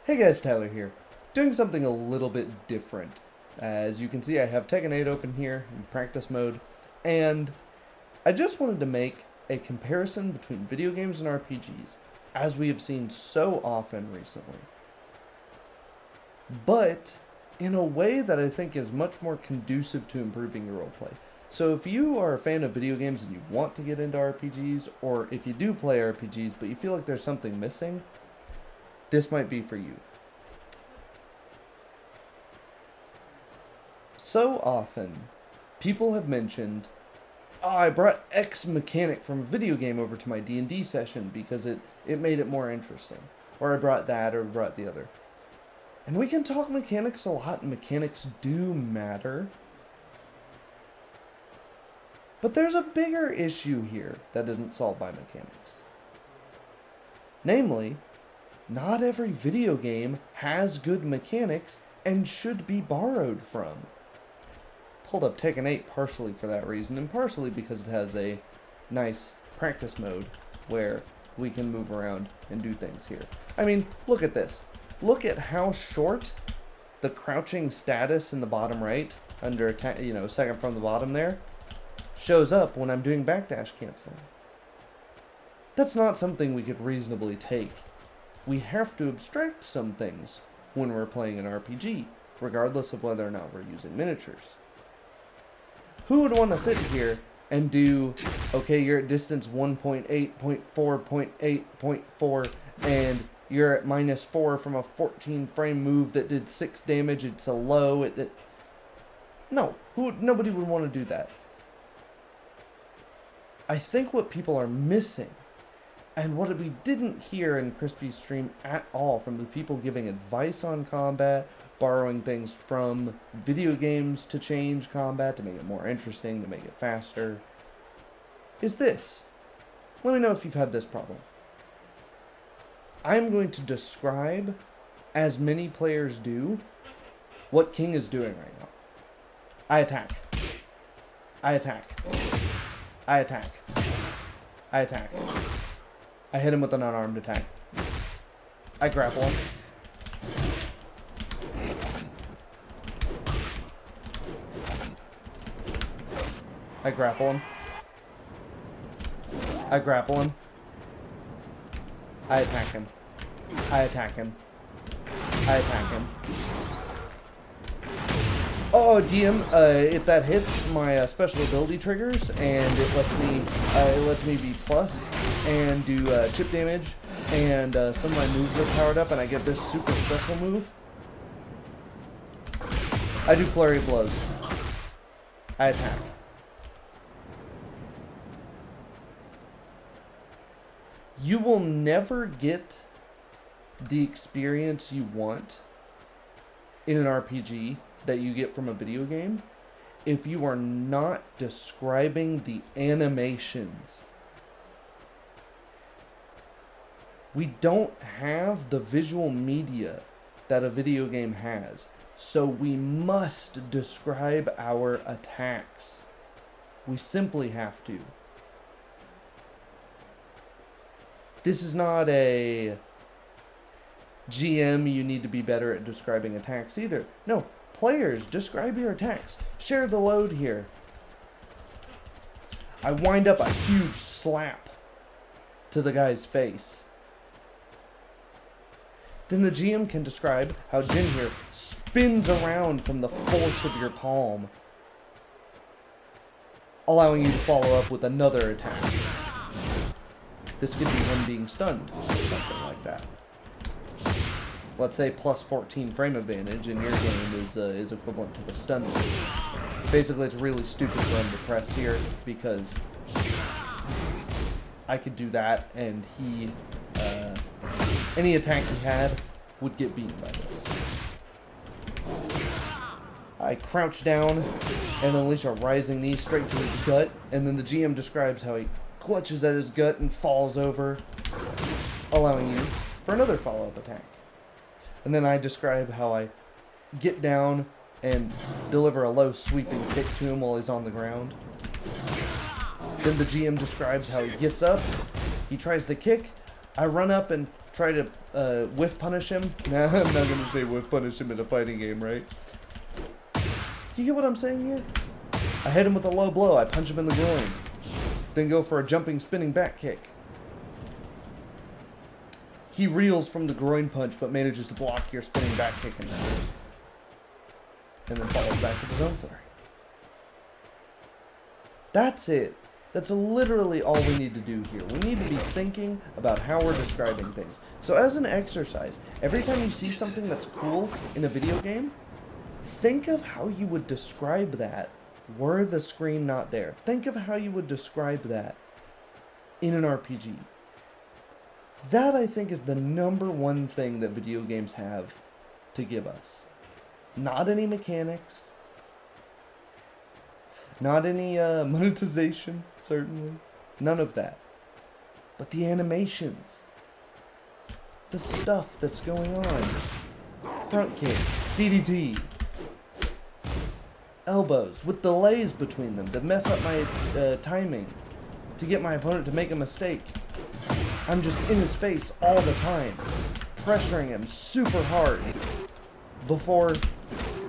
Hey guys, Tyler here. Doing something a little bit different. As you can see, I have Tekken 8 open here in practice mode, and I just wanted to make a comparison between video games and RPGs, as we have seen so often recently. But in a way that I think is much more conducive to improving your roleplay. So if you are a fan of video games and you want to get into RPGs, or if you do play RPGs but you feel like there's something missing, this might be for you. So often, people have mentioned, oh, I brought X mechanic from a video game over to my D&D session because it made it more interesting. Or I brought that, or brought the other. And we can talk mechanics a lot, and mechanics do matter. But there's a bigger issue here that isn't solved by mechanics. Namely, not every video game has good mechanics and should be borrowed from. Pulled up Tekken 8 partially for that reason, and partially because it has a nice practice mode where we can move around and do things here. I mean, look at this. Look at how short the crouching status in the bottom right, under second from the bottom there, shows up when I'm doing backdash canceling. That's not something we could reasonably take. We have to abstract some things when we're playing an RPG, regardless of whether or not we're using miniatures. Who would want to sit here and do, okay, you're at distance 1.8, 0.4, 0.8, 0.4, and you're at -4 from a 14 frame move that did 6 damage, it's a low, No, nobody would want to do that. I think what people are missing, and what we didn't hear in Crispy's stream at all from the people giving advice on combat, borrowing things from video games to change combat, to make it more interesting, to make it faster, is this. Let me know if you've had this problem. I'm going to describe, as many players do, what King is doing right now. I attack. I attack. I attack. I attack. I hit him with an unarmed attack. I grapple him. I grapple him. I grapple him. I attack him. I attack him. I attack him. Oh, DM, if that hits, my special ability triggers, and it lets me be plus and do chip damage, and some of my moves are powered up, and I get this super special move. I do flurry of blows. I attack. You will never get the experience you want in an RPG that you get from a video game if you are not describing the animations. We don't have the visual media that a video game has, so we must describe our attacks. We simply have to. This is not a GM, you need to be better at describing attacks either. No, players, describe your attacks. Share the load here. I wind up a huge slap to the guy's face. Then the GM can describe how Jin here spins around from the force of your palm, allowing you to follow up with another attack. This could be him being stunned, or something like that. Let's say plus 14 frame advantage, and your game is equivalent to the stun move. Basically, it's really stupid for him to press here, because I could do that, and he, any attack he had would get beaten by this. I crouch down and unleash a rising knee straight to his gut, and then the GM describes how he clutches at his gut and falls over, allowing you for another follow-up attack. And then I describe how I get down and deliver a low sweeping kick to him while he's on the ground. Then the GM describes how he gets up, he tries to kick, I run up and try to whiff punish him. Nah, I'm not gonna say whiff punish him in a fighting game, right? You get what I'm saying here? I hit him with a low blow, I punch him in the groin. Then go for a jumping, spinning back kick. He reels from the groin punch, but manages to block your spinning back kick in there. And then falls back with his own flurry. That's it. That's literally all we need to do here. We need to be thinking about how we're describing things. So as an exercise, every time you see something that's cool in a video game, think of how you would describe that were the screen not there. Think of how you would describe that in an RPG. That, I think, is the #1 thing that video games have to give us. Not any mechanics. Not any monetization, certainly. None of that. But the animations. The stuff that's going on. Front kick. DDT. Elbows with delays between them to mess up my timing. To get my opponent to make a mistake. I'm just in his face all the time. Pressuring him super hard. Before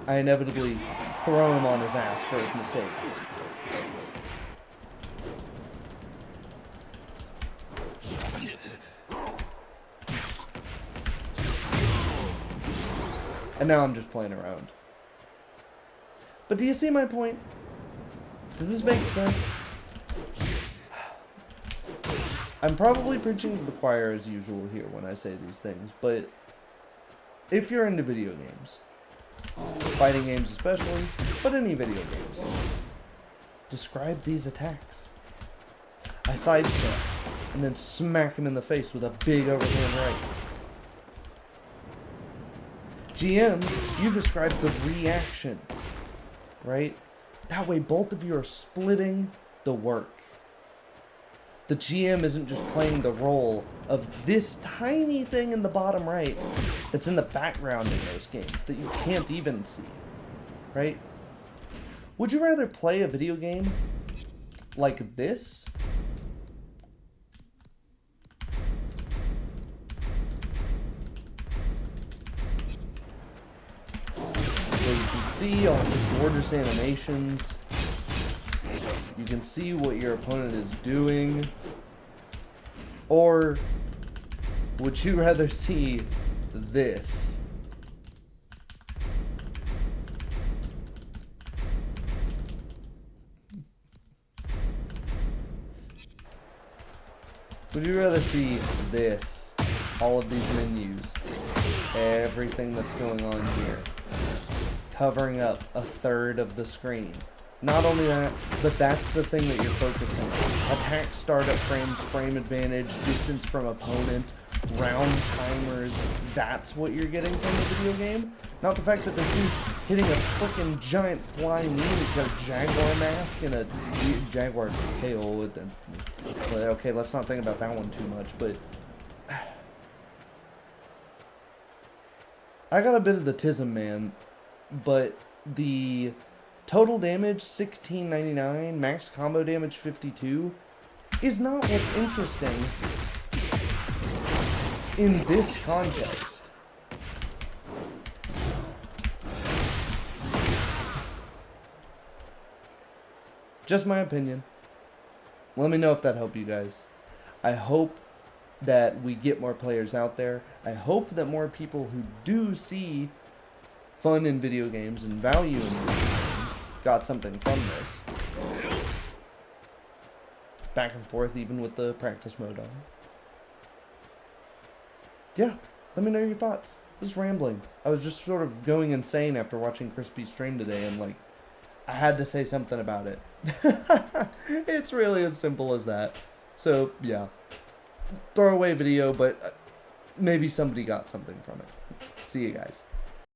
I inevitably throw him on his ass for his mistake. And now I'm just playing around. But do you see my point? Does this make sense? I'm probably preaching to the choir as usual here when I say these things, but if you're into video games, fighting games especially, but any video games, describe these attacks. I sidestep, and then smack him in the face with a big overhand right. GM, you describe the reaction, right? That way both of you are splitting the work. The GM isn't just playing the role of this tiny thing in the bottom right that's in the background in those games that you can't even see, right? Would you rather play a video game like this? Where you can see all the gorgeous animations. You can see what your opponent is doing. Or would you rather see this? Would you rather see this? All of these menus. Everything that's going on here. Covering up a third of the screen. Not only that, but that's the thing that you're focusing on. Attack startup frames, frame advantage, distance from opponent, round timers. That's what you're getting from the video game. Not the fact that this dude's hitting a freaking giant flying knee. He's got a jaguar mask and a jaguar tail with them. Okay, let's not think about that one too much, but I got a bit of the tism, man, but the total damage 1699, max combo damage 52 is not what's interesting in this context. Just my opinion. Let me know if that helped you guys. I hope that we get more players out there. I hope that more people who do see fun in video games and value in video games got something from this. Back and forth, even with the practice mode on. Yeah, let me know your thoughts. Just rambling. I was just sort of going insane after watching Crispy's stream today, and like, I had to say something about it. It's really as simple as that. So, yeah. Throwaway video, but maybe somebody got something from it. See you guys.